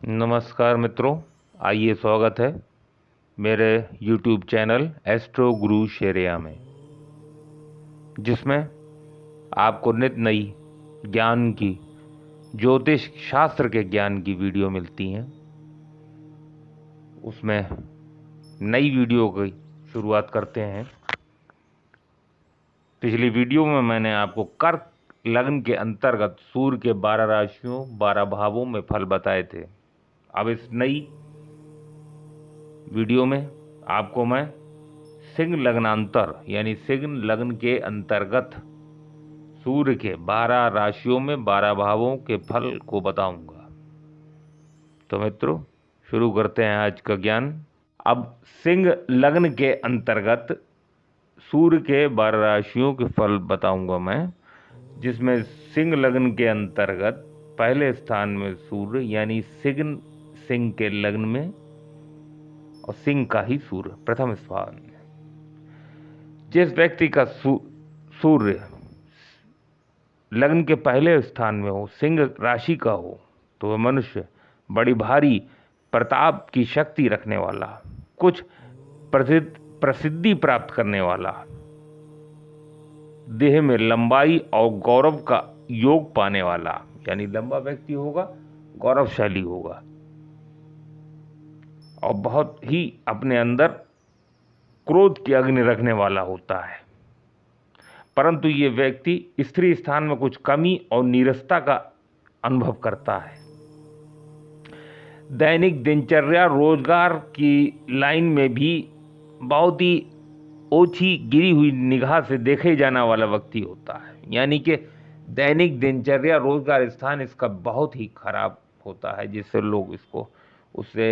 नमस्कार मित्रों, आइए स्वागत है मेरे YouTube चैनल एस्ट्रो गुरु शेरिया में, जिसमें आपको नित नई ज्ञान की, ज्योतिष शास्त्र के ज्ञान की वीडियो मिलती हैं। उसमें नई वीडियो की शुरुआत करते हैं। पिछली वीडियो में मैंने आपको कर्क लग्न के अंतर्गत सूर्य के 12 राशियों 12 भावों में फल बताए थे। अब इस नई वीडियो में आपको मैं सिंह लग्नांतर यानी सिंह लग्न के अंतर्गत सूर्य के 12 राशियों में 12 भावों के फल को बताऊंगा। तो मित्रों, शुरू करते हैं आज का ज्ञान। अब सिंह लग्न के अंतर्गत सूर्य के 12 राशियों के फल बताऊंगा मैं, जिसमें सिंह लग्न के अंतर्गत पहले स्थान में सूर्य यानी सिंह के लग्न में, और सिंह का ही सूर्य प्रथम स्थान में। जिस व्यक्ति का सूर्य लग्न के पहले स्थान में हो, सिंह राशि का हो, तो वह मनुष्य बड़ी भारी प्रताप की शक्ति रखने वाला, कुछ प्रसिद्धि प्राप्त करने वाला, देह में लंबाई और गौरव का योग पाने वाला, यानी लंबा व्यक्ति होगा, गौरवशाली होगा, और बहुत ही अपने अंदर क्रोध की अग्नि रखने वाला होता है। परंतु ये व्यक्ति स्त्री स्थान में कुछ कमी और नीरसता का अनुभव करता है। दैनिक दिनचर्या रोजगार की लाइन में भी बहुत ही ओछी गिरी हुई निगाह से देखे जाने वाला व्यक्ति होता है। यानी कि दैनिक दिनचर्या रोजगार स्थान इसका बहुत ही खराब होता है, जिससे लोग इसको उससे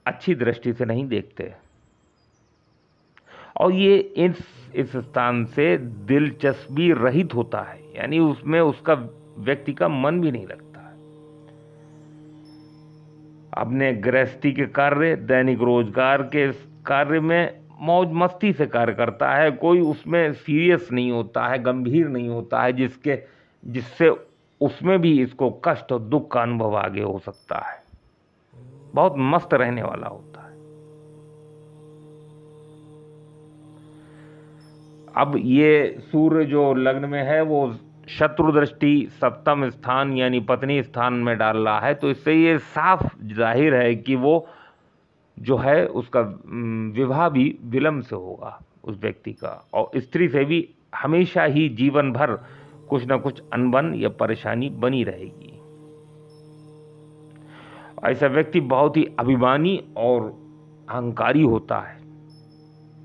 अच्छी दृष्टि से नहीं देखते, और ये इस स्थान से दिलचस्पी रहित होता है, यानी उसमें उसका व्यक्ति का मन भी नहीं लगता है। अपने गृहस्थी के कार्य, दैनिक रोजगार के कार्य में मौज मस्ती से कार्य करता है, कोई उसमें सीरियस नहीं होता है, गंभीर नहीं होता है, जिससे उसमें भी इसको कष्ट और दुख का अनुभव आगे हो सकता है। बहुत मस्त रहने वाला होता है। अब ये सूर्य जो लग्न में है वो शत्रु दृष्टि सप्तम स्थान यानी पत्नी स्थान में डाल रहा है, तो इससे ये साफ जाहिर है कि वो जो है उसका विवाह भी विलंब से होगा उस व्यक्ति का, और स्त्री से भी हमेशा ही जीवन भर कुछ ना कुछ अनबन या परेशानी बनी रहेगी। ऐसा व्यक्ति बहुत ही अभिमानी और अहंकारी होता है,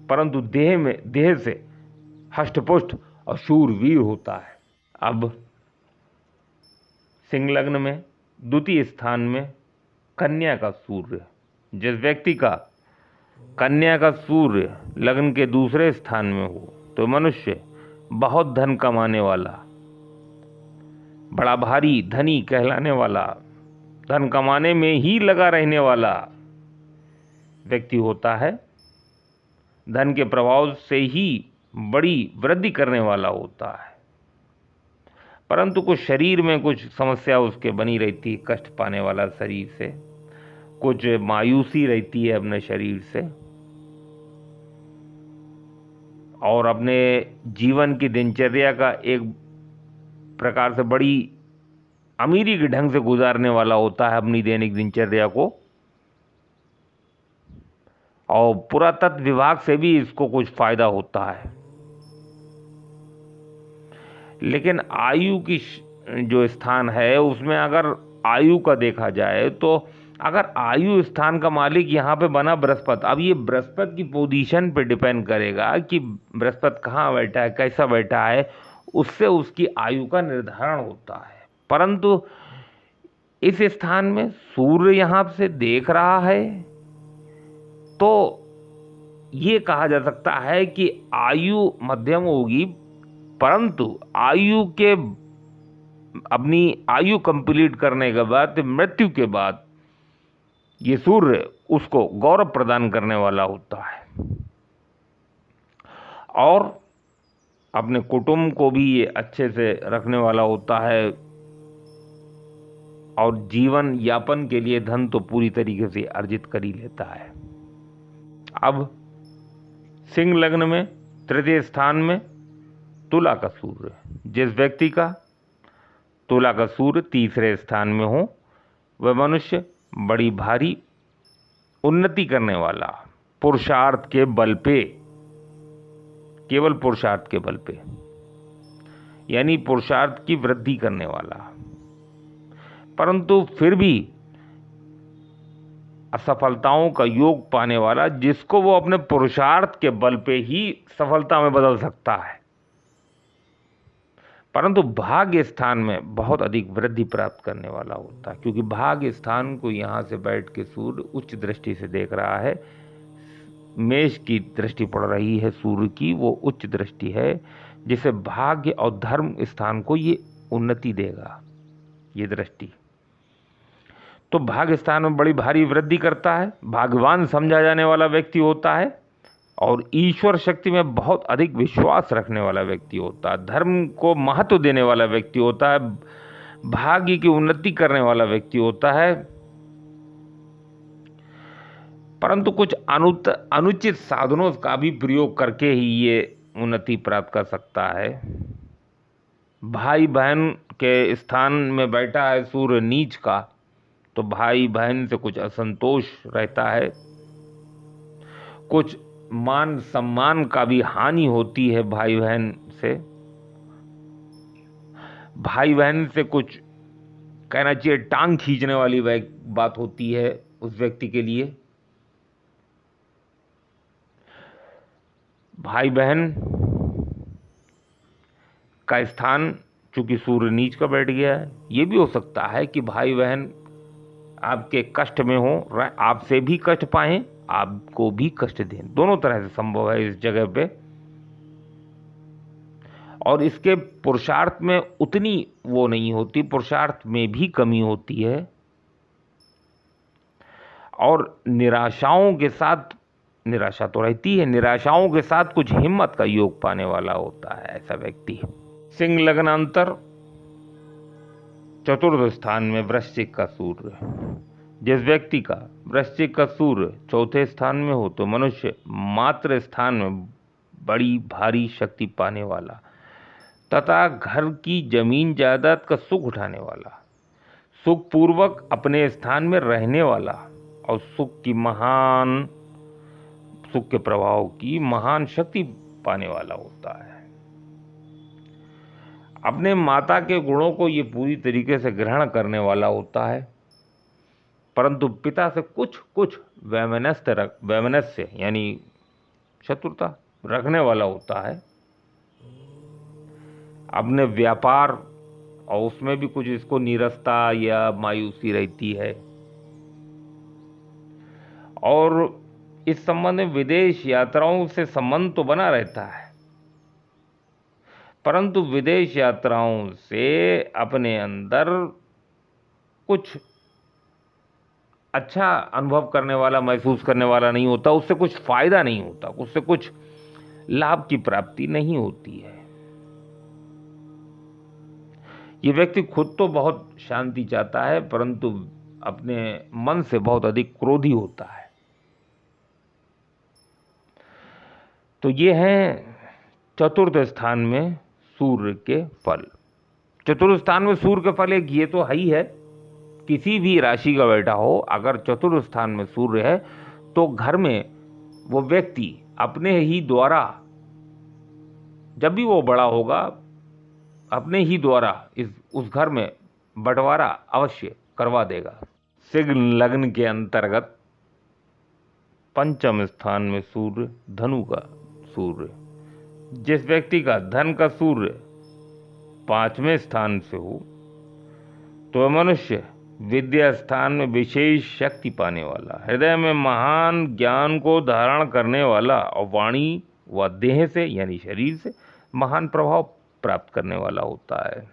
परंतु देह से हष्टपुष्ट और शूरवीर होता है। अब सिंह लग्न में द्वितीय स्थान में कन्या का सूर्य, जिस व्यक्ति का कन्या का सूर्य लग्न के दूसरे स्थान में हो, तो मनुष्य बहुत धन कमाने वाला, बड़ा भारी धनी कहलाने वाला, धन कमाने में ही लगा रहने वाला व्यक्ति होता है। धन के प्रभाव से ही बड़ी वृद्धि करने वाला होता है, परंतु कुछ शरीर में कुछ समस्या उसके बनी रहती, कष्ट पाने वाला शरीर से, कुछ मायूसी रहती है अपने शरीर से, और अपने जीवन की दिनचर्या का एक प्रकार से बड़ी अमीरी के ढंग से गुजारने वाला होता है अपनी दैनिक दिनचर्या को, और पुरातत्व विभाग से भी इसको कुछ फायदा होता है। लेकिन आयु की जो स्थान है उसमें अगर आयु का देखा जाए, तो अगर आयु स्थान का मालिक यहाँ पे बना बृहस्पति, अब ये बृहस्पति की पोजीशन पे डिपेंड करेगा कि बृहस्पति कहाँ बैठा है, कैसा बैठा है, उससे उसकी आयु का निर्धारण होता है। परंतु इस स्थान में सूर्य यहाँ से देख रहा है, तो ये कहा जा सकता है कि आयु मध्यम होगी, परंतु अपनी आयु कंप्लीट करने के बाद, मृत्यु के बाद, ये सूर्य उसको गौरव प्रदान करने वाला होता है, और अपने कुटुंब को भी ये अच्छे से रखने वाला होता है। और जीवन यापन के लिए धन तो पूरी तरीके से अर्जित कर ही लेता है। अब सिंह लग्न में तृतीय स्थान में तुला का सूर्य, जिस व्यक्ति का तुला का सूर्य तीसरे स्थान में हो, वह मनुष्य बड़ी भारी उन्नति करने वाला, पुरुषार्थ के बल पे, केवल पुरुषार्थ के बल पे, यानी पुरुषार्थ की वृद्धि करने वाला, परंतु फिर भी असफलताओं का योग पाने वाला, जिसको वो अपने पुरुषार्थ के बल पे ही सफलता में बदल सकता है, परंतु भाग्य स्थान में बहुत अधिक वृद्धि प्राप्त करने वाला होता है। क्योंकि भाग्य स्थान को यहां से बैठ के सूर्य उच्च दृष्टि से देख रहा है, मेष की दृष्टि पड़ रही है सूर्य की, वो उच्च दृष्टि है, जिसे भाग्य और धर्म स्थान को ये उन्नति देगा, ये दृष्टि। तो भाग्य स्थान में बड़ी भारी वृद्धि करता है, भाग्यवान समझा जाने वाला व्यक्ति होता है और ईश्वर शक्ति में बहुत अधिक विश्वास रखने वाला व्यक्ति होता है, धर्म को महत्व देने वाला व्यक्ति होता है, भाग्य की उन्नति करने वाला व्यक्ति होता है, परंतु कुछ अनुचित साधनों का भी प्रयोग करके ही ये उन्नति प्राप्त कर सकता है। भाई बहन के स्थान में बैठा है सूर्य नीच का, तो भाई बहन से कुछ असंतोष रहता है, कुछ मान सम्मान का भी हानि होती है भाई बहन से, भाई बहन से कुछ कहना चाहिए टांग खींचने वाली बात होती है उस व्यक्ति के लिए। भाई बहन का स्थान चूंकि सूर्य नीच का बैठ गया है, ये भी हो सकता है कि भाई बहन आपके कष्ट में हो, आपसे भी कष्ट पाएं, आपको भी कष्ट दें, दोनों तरह से संभव है इस जगह पे। और इसके पुरुषार्थ में उतनी वो नहीं होती, पुरुषार्थ में भी कमी होती है, और निराशाओं के साथ, निराशा तो रहती है, निराशाओं के साथ कुछ हिम्मत का योग पाने वाला होता है ऐसा व्यक्ति। सिंह लग्नांतर चतुर्थ स्थान में वृश्चिक का सूर्य, जिस व्यक्ति का वृश्चिक का सूर्य चौथे स्थान में हो, तो मनुष्य मातृ स्थान में बड़ी भारी शक्ति पाने वाला तथा घर की जमीन जायदाद का सुख उठाने वाला, सुख पूर्वक अपने स्थान में रहने वाला और सुख के प्रभाव की महान शक्ति पाने वाला होता है। अपने माता के गुणों को ये पूरी तरीके से ग्रहण करने वाला होता है, परंतु पिता से कुछ वैमनस्य यानी शत्रुता रखने वाला होता है। अपने व्यापार और उसमें भी कुछ इसको नीरसता या मायूसी रहती है, और इस संबंध में विदेश यात्राओं से संबंध तो बना रहता है, परंतु विदेश यात्राओं से अपने अंदर कुछ अच्छा अनुभव करने वाला, महसूस करने वाला नहीं होता, उससे कुछ फायदा नहीं होता, उससे कुछ लाभ की प्राप्ति नहीं होती है। ये व्यक्ति खुद तो बहुत शांति चाहता है, परंतु अपने मन से बहुत अधिक क्रोधी होता है। तो ये है चतुर्थ स्थान में सूर्य के फल। चतुर्थ स्थान में सूर्य के फल एक ये तो है ही है, किसी भी राशि का बैठा हो, अगर चतुर्थ स्थान में सूर्य है तो घर में वो व्यक्ति अपने ही द्वारा, जब भी वो बड़ा होगा, अपने ही द्वारा उस घर में बंटवारा अवश्य करवा देगा। सिंह लग्न के अंतर्गत पंचम स्थान में सूर्य, धनु का सूर्य, जिस व्यक्ति का धन का सूर्य पांचवें स्थान से हो, तो मनुष्य विद्या स्थान में विशेष शक्ति पाने वाला, हृदय में महान ज्ञान को धारण करने वाला और वाणी व देह से यानी शरीर से महान प्रभाव प्राप्त करने वाला होता है,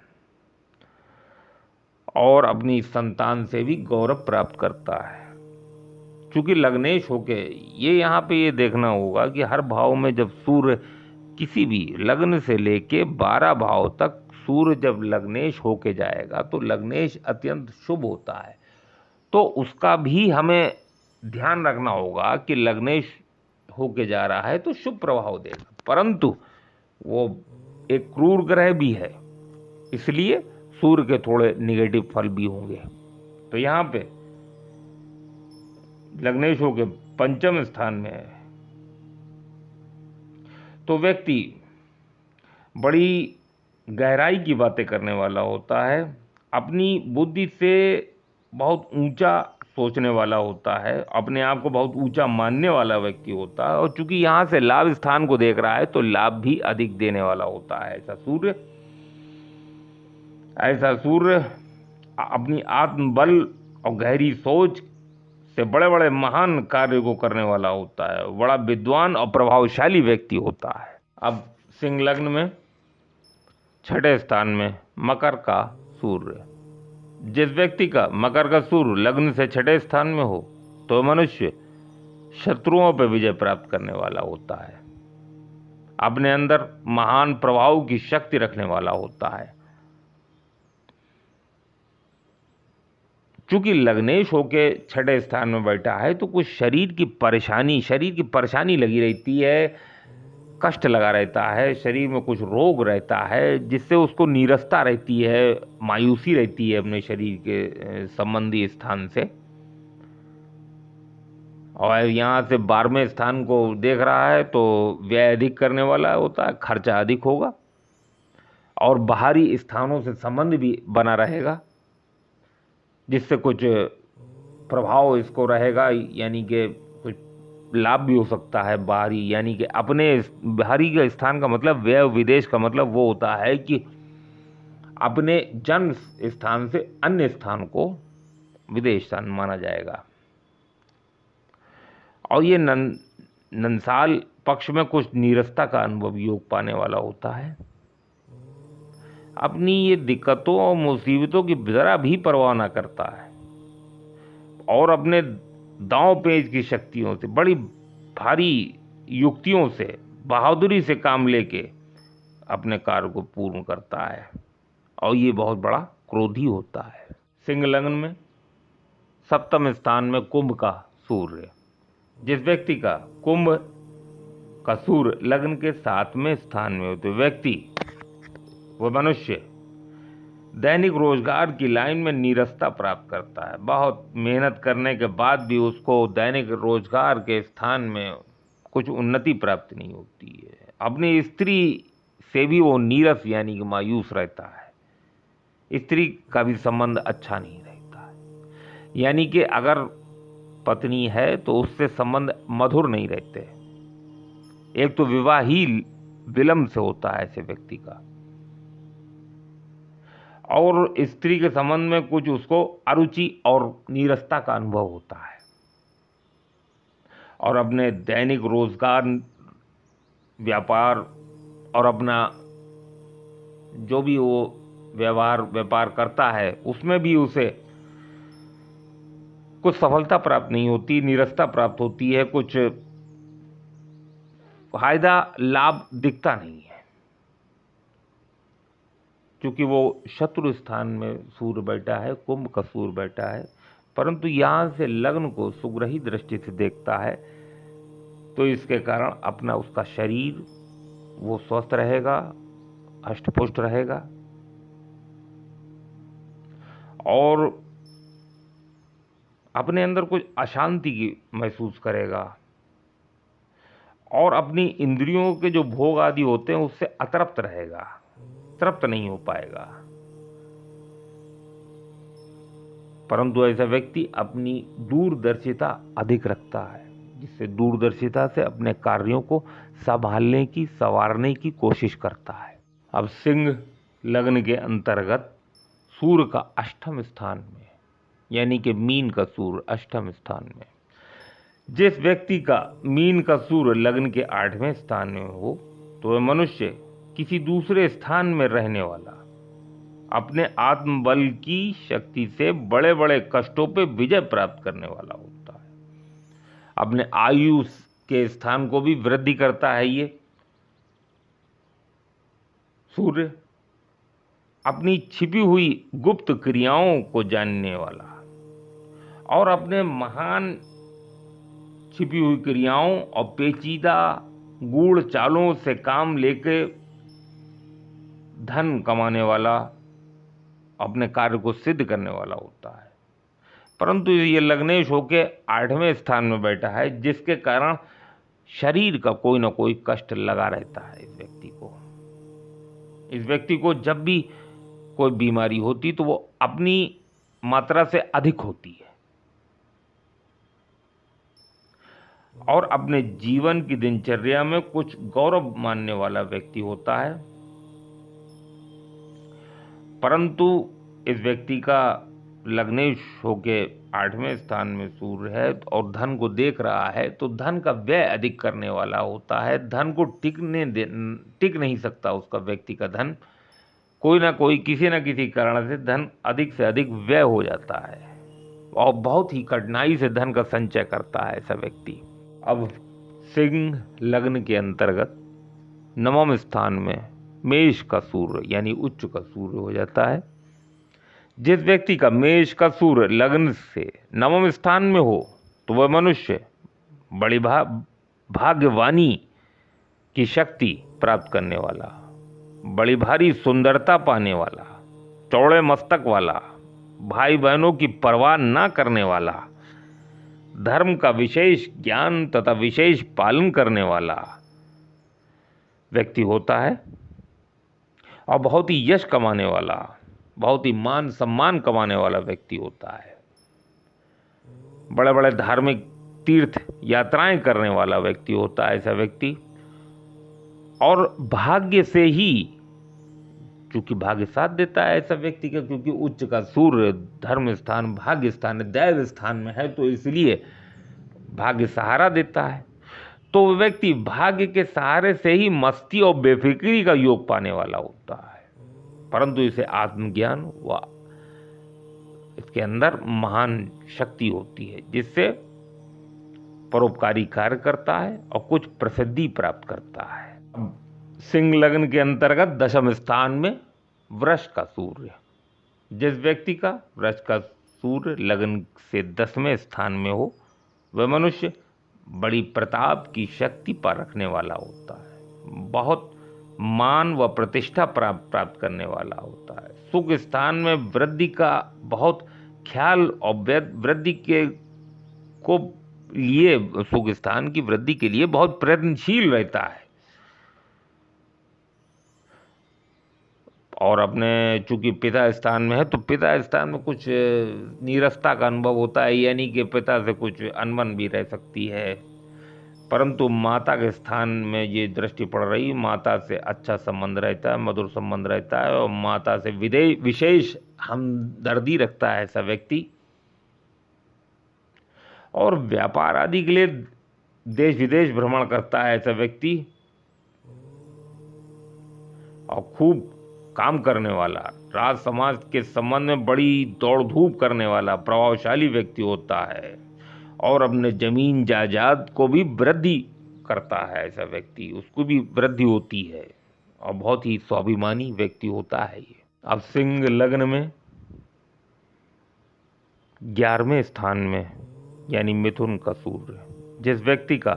और अपनी संतान से भी गौरव प्राप्त करता है। चूंकि लग्नेश होके ये यहाँ पे ये देखना होगा कि हर भाव में जब सूर्य किसी भी लग्न से लेके 12 भाव तक सूर्य जब लग्नेश होके जाएगा तो लग्नेश अत्यंत शुभ होता है, तो उसका भी हमें ध्यान रखना होगा कि लग्नेश होके जा रहा है तो शुभ प्रभाव देगा, परंतु वो एक क्रूर ग्रह भी है, इसलिए सूर्य के थोड़े निगेटिव फल भी होंगे। तो यहाँ पे लग्नेश होके पंचम स्थान में है तो व्यक्ति बड़ी गहराई की बातें करने वाला होता है, अपनी बुद्धि से बहुत ऊंचा सोचने वाला होता है, अपने आप को बहुत ऊंचा मानने वाला व्यक्ति होता है, और चूंकि यहाँ से लाभ स्थान को देख रहा है तो लाभ भी अधिक देने वाला होता है। ऐसा सूर्य अपनी आत्मबल और गहरी सोच से बड़े बड़े महान कार्य को करने वाला होता है, बड़ा विद्वान और प्रभावशाली व्यक्ति होता है। अब सिंह लग्न में छठे स्थान में मकर का सूर्य, जिस व्यक्ति का मकर का सूर्य लग्न से छठे स्थान में हो तो मनुष्य शत्रुओं पर विजय प्राप्त करने वाला होता है, अपने अंदर महान प्रभाव की शक्ति रखने वाला होता है। चूंकि लग्नेश होके छठे स्थान में बैठा है तो कुछ शरीर की परेशानी लगी रहती है, कष्ट लगा रहता है, शरीर में कुछ रोग रहता है जिससे उसको नीरसता रहती है, मायूसी रहती है अपने शरीर के संबंधी स्थान से। और यहाँ से 12वें स्थान को देख रहा है तो व्यय अधिक करने वाला होता है, खर्चा अधिक होगा, और बाहरी स्थानों से संबंध भी बना रहेगा जिससे कुछ प्रभाव इसको रहेगा, यानी कि कुछ लाभ भी हो सकता है बाहरी, यानी कि अपने बाहरी के स्थान का मतलब व्यय विदेश का मतलब वो होता है कि अपने जन्म स्थान से अन्य स्थान को विदेश स्थान माना जाएगा। और ये नंसाल पक्ष में कुछ नीरसता का अनुभव योग पाने वाला होता है, अपनी ये दिक्कतों और मुसीबतों की जरा भी परवाह ना करता है और अपने दांव पेच की शक्तियों से, बड़ी भारी युक्तियों से, बहादुरी से काम लेके अपने कार्य को पूर्ण करता है, और ये बहुत बड़ा क्रोधी होता है। सिंह लग्न में सप्तम स्थान में कुंभ का सूर्य, जिस व्यक्ति का कुंभ का सूर्य लग्न के 7वें स्थान में होते व्यक्ति, वह मनुष्य दैनिक रोजगार की लाइन में नीरसता प्राप्त करता है, बहुत मेहनत करने के बाद भी उसको दैनिक रोजगार के स्थान में कुछ उन्नति प्राप्त नहीं होती है, अपनी स्त्री से भी वो नीरस यानी कि मायूस रहता है, स्त्री का भी संबंध अच्छा नहीं रहता है, यानी कि अगर पत्नी है तो उससे संबंध मधुर नहीं रहते, एक तो विवाह ही विलंब से होता है ऐसे व्यक्ति का, और स्त्री के संबंध में कुछ उसको अरुचि और नीरसता का अनुभव होता है, और अपने दैनिक रोजगार, व्यापार और अपना जो भी वो व्यापार करता है उसमें भी उसे कुछ सफलता प्राप्त नहीं होती, नीरसता प्राप्त होती है, कुछ फायदा लाभ दिखता नहीं है, क्योंकि वो शत्रु स्थान में सूर्य बैठा है, कुंभ का सूर्य बैठा है, परंतु यहाँ से लग्न को सुग्रही दृष्टि से देखता है तो इसके कारण अपना उसका शरीर वो स्वस्थ रहेगा, हष्टपुष्ट रहेगा, और अपने अंदर कुछ अशांति की महसूस करेगा, और अपनी इंद्रियों के जो भोग आदि होते हैं उससे अतृप्त रहेगा, तृप्त नहीं हो पाएगा। परंतु ऐसा व्यक्ति अपनी दूरदर्शिता अधिक रखता है, जिससे दूरदर्शिता से अपने कार्यों को संभालने की, संवारने की कोशिश करता है। अब सिंह लग्न के अंतर्गत सूर्य का 8वें स्थान में, यानी कि मीन का सूर्य 8वें स्थान में, जिस व्यक्ति का मीन का सूर्य लग्न के 8वें स्थान में हो तो वह मनुष्य किसी दूसरे स्थान में रहने वाला, अपने आत्मबल की शक्ति से बड़े बड़े कष्टों पे विजय प्राप्त करने वाला होता है, अपने आयु के स्थान को भी वृद्धि करता है ये सूर्य, अपनी छिपी हुई गुप्त क्रियाओं को जानने वाला और अपने महान छिपी हुई क्रियाओं और पेचीदा गूढ़ चालों से काम लेके धन कमाने वाला, अपने कार्य को सिद्ध करने वाला होता है। परंतु ये लग्नेश होके 8वें स्थान में बैठा है, जिसके कारण शरीर का कोई ना कोई कष्ट लगा रहता है इस व्यक्ति को। इस व्यक्ति को जब भी कोई बीमारी होती तो वो अपनी मात्रा से अधिक होती है और अपने जीवन की दिनचर्या में कुछ गौरव मानने वाला व्यक्ति होता है। परंतु इस व्यक्ति का लग्नेश होके 8वें स्थान में सूर्य है और धन को देख रहा है, तो धन का व्यय अधिक करने वाला होता है। धन को टिक नहीं सकता उसका व्यक्ति का धन, कोई ना कोई किसी न किसी कारण से धन अधिक से अधिक व्यय हो जाता है और बहुत ही कठिनाई से धन का संचय करता है ऐसा व्यक्ति। अब सिंह लग्न के अंतर्गत 9वें स्थान में मेष का सूर्य यानी उच्च का सूर्य हो जाता है। जिस व्यक्ति का मेष का सूर्य लग्न से 9वें स्थान में हो तो वह मनुष्य बड़ी भाग्यवानी की शक्ति प्राप्त करने वाला, बड़ी भारी सुंदरता पाने वाला, चौड़े मस्तक वाला, भाई बहनों की परवाह ना करने वाला, धर्म का विशेष ज्ञान तथा विशेष पालन करने वाला व्यक्ति होता है और बहुत ही यश कमाने वाला, बहुत ही मान सम्मान कमाने वाला व्यक्ति होता है। बड़े बड़े धार्मिक तीर्थ यात्राएं करने वाला व्यक्ति होता है ऐसा व्यक्ति। और भाग्य से ही, क्योंकि भाग्य साथ देता है ऐसा व्यक्ति का, क्योंकि उच्च का सूर्य धर्म स्थान, भाग्य स्थान, दैव स्थान में है, तो इसलिए भाग्य सहारा देता है। तो व्यक्ति भाग्य के सहारे से ही मस्ती और बेफिक्री का योग पाने वाला होता है। परंतु इसे आत्मज्ञान व इसके अंदर महान शक्ति होती है, जिससे परोपकारी कार्य करता है और कुछ प्रसिद्धि प्राप्त करता है। सिंह लग्न के अंतर्गत 10वें स्थान में वृष का सूर्य, जिस व्यक्ति का वृष का सूर्य लग्न से 10वें स्थान में हो वह मनुष्य बड़ी प्रताप की शक्ति पर रखने वाला होता है, बहुत मान व प्रतिष्ठा प्राप्त करने वाला होता है। सुख स्थान में वृद्धि का बहुत ख्याल और वृद्धि के को लिए, सुख स्थान की वृद्धि के लिए बहुत प्रयत्नशील रहता है और अपने चूंकि पिता स्थान में है तो पिता स्थान में कुछ नीरसता का अनुभव होता है, यानी कि पिता से कुछ अनबन भी रह सकती है। परंतु माता के स्थान में ये दृष्टि पड़ रही, माता से अच्छा संबंध रहता है, मधुर संबंध रहता है और माता से विशेष हमदर्दी रखता है ऐसा व्यक्ति। और व्यापार आदि के लिए देश विदेश भ्रमण करता है ऐसा व्यक्ति और खूब काम करने वाला, राज समाज के संबंध में बड़ी दौड़ धूप करने वाला प्रभावशाली व्यक्ति होता है और अपने जमीन जायदाद को भी वृद्धि करता है ऐसा व्यक्ति, उसको भी वृद्धि होती है और बहुत ही स्वाभिमानी व्यक्ति होता है ये। अब सिंह लग्न में 11वें स्थान में यानी मिथुन का सूर्य, जिस व्यक्ति का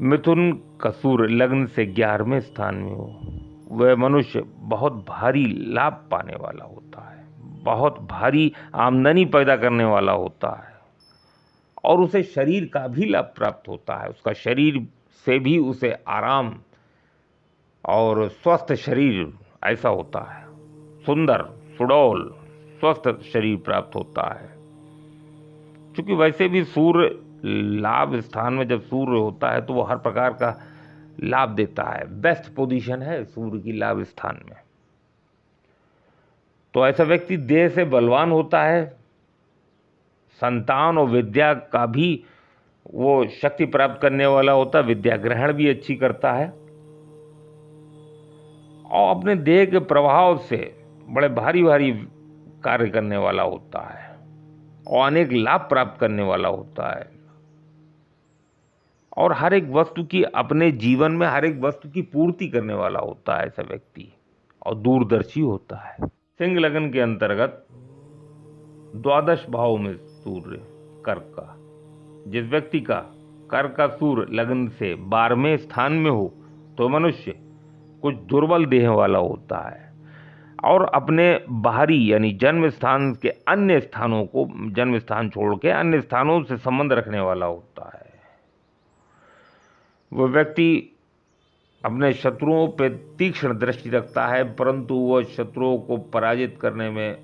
मिथुन का सूर्य लग्न से 11वें स्थान में हो वह मनुष्य बहुत भारी लाभ पाने वाला होता है, बहुत भारी आमदनी पैदा करने वाला होता है और उसे शरीर का भी लाभ प्राप्त होता है। उसका शरीर से भी उसे आराम और स्वस्थ शरीर ऐसा होता है, सुंदर सुडौल स्वस्थ शरीर प्राप्त होता है। क्योंकि वैसे भी सूर्य लाभ स्थान में जब सूर्य होता है तो वो हर प्रकार का लाभ देता है, बेस्ट पोजीशन है सूर्य की लाभ स्थान में। तो ऐसा व्यक्ति देह से बलवान होता है, संतान और विद्या का भी वो शक्ति प्राप्त करने वाला होता है, विद्या ग्रहण भी अच्छी करता है और अपने देह के प्रभाव से बड़े भारी भारी कार्य करने वाला होता है और अनेक लाभ प्राप्त करने वाला होता है और हर एक वस्तु की अपने जीवन में हर एक वस्तु की पूर्ति करने वाला होता है ऐसा व्यक्ति। और दूरदर्शी होता है। सिंह लग्न के अंतर्गत द्वादश भाव में सूर्य कर्क का, जिस व्यक्ति का कर्क का सूर्य लग्न से 12वें स्थान में हो तो मनुष्य कुछ दुर्बल देह वाला होता है और अपने बाहरी यानी जन्म स्थान के अन्य स्थानों को, जन्म स्थान छोड़ के अन्य स्थानों से संबंध रखने वाला होता है। वह व्यक्ति अपने शत्रुओं पर तीक्ष्ण दृष्टि रखता है, परंतु वह शत्रुओं को पराजित करने में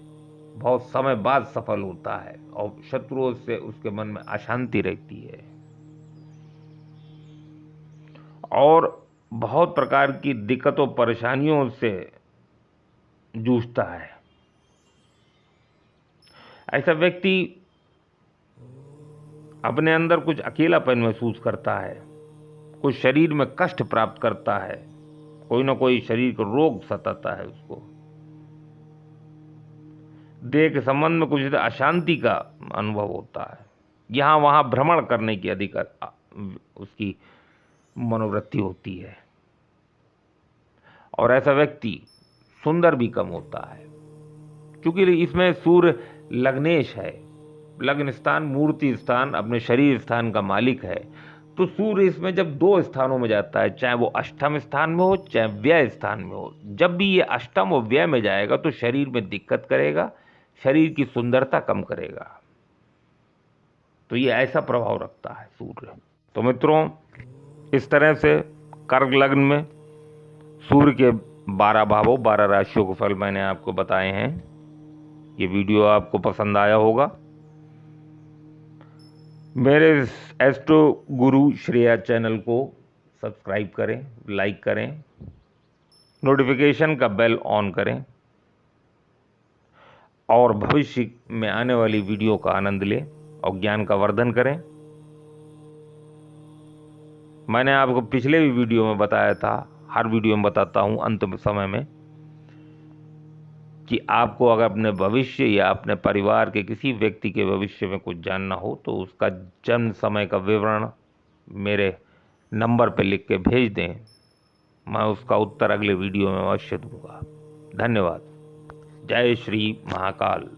बहुत समय बाद सफल होता है और शत्रुओं से उसके मन में अशांति रहती है और बहुत प्रकार की दिक्कतों परेशानियों से जूझता है। ऐसा व्यक्ति अपने अंदर कुछ अकेलापन महसूस करता है, कुछ शरीर में कष्ट प्राप्त करता है, कोई ना कोई शरीर को रोग सताता है, उसको देह के संबंध में कुछ अशांति का अनुभव होता है, यहाँ वहाँ भ्रमण करने की अधिक उसकी मनोवृत्ति होती है और ऐसा व्यक्ति सुंदर भी कम होता है, क्योंकि इसमें सूर्य लग्नेश है, लग्न स्थान मूर्ति स्थान अपने शरीर स्थान का मालिक है। तो सूर्य इसमें जब 2 स्थानों में जाता है, चाहे वो अष्टम स्थान में हो चाहे व्यय स्थान में हो, जब भी ये अष्टम और व्यय में जाएगा तो शरीर में दिक्कत करेगा, शरीर की सुंदरता कम करेगा। तो ये ऐसा प्रभाव रखता है सूर्य। तो मित्रों, इस तरह से कर्क लग्न में सूर्य के 12 भावों 12 राशियों को फल मैंने आपको बताए हैं। ये वीडियो आपको पसंद आया होगा। मेरे एस्ट्रो गुरु श्रेया चैनल को सब्सक्राइब करें, लाइक करें, नोटिफिकेशन का बेल ऑन करें और भविष्य में आने वाली वीडियो का आनंद लें और ज्ञान का वर्धन करें। मैंने आपको पिछले भी वीडियो में बताया था, हर वीडियो में बताता हूं अंतिम समय में, कि आपको अगर अपने भविष्य या अपने परिवार के किसी व्यक्ति के भविष्य में कुछ जानना हो तो उसका जन्म समय का विवरण मेरे नंबर पर लिख के भेज दें, मैं उसका उत्तर अगले वीडियो में अवश्य दूंगा। धन्यवाद। जय श्री महाकाल।